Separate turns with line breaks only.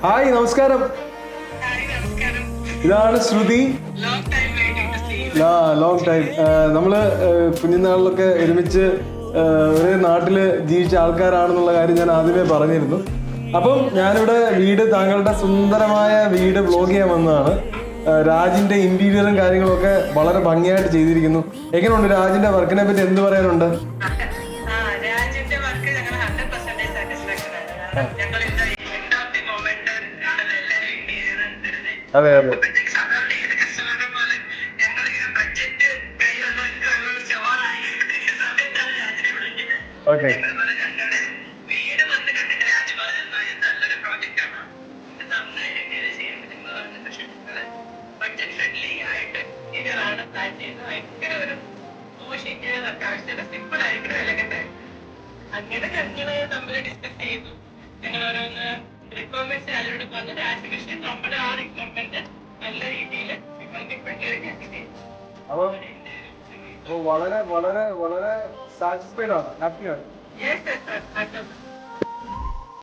Hi നമസ്കാരം. ഇതാണ് ശ്രുതി. Long time. നമ്മള് കുഞ്ഞുനാളിലൊക്കെ ഒരുമിച്ച് ഒരേ നാട്ടില് ജീവിച്ച ആൾക്കാരാണെന്നുള്ള കാര്യം ഞാൻ ആദ്യമേ പറഞ്ഞിരുന്നു. അപ്പം ഞാനിവിടെ താങ്കളുടെ സുന്ദരമായ വീട് വ്ലോഗ് ചെയ്യാൻ വന്നതാണ്. രാജിന്റെ ഇന്റീരിയറും കാര്യങ്ങളൊക്കെ വളരെ ഭംഗിയായിട്ട് ചെയ്തിരിക്കുന്നു. എങ്ങനെയുണ്ട് രാജിന്റെ വർക്കിനെ പറ്റി എന്ത് പറയാനുണ്ട്? അതെ അതെ. ഓക്കെ.
അങ്ങനെ ഞങ്ങള് തമ്മിൽ ഡിസ്കസ് ചെയ്തു. ഞങ്ങൾ ഓരോന്ന് റിക്വയർമെന്റ്സ് അവരോട് പറഞ്ഞു. രാജകൃഷ്ണ നമ്മുടെ ആ റിക്വയർമെന്റ് നല്ല രീതിയിൽ
വളരെ വളരെ വളരെ സാറ്റിസ്ഫൈഡ് ആണ്, ഹാപ്പിയാണ്.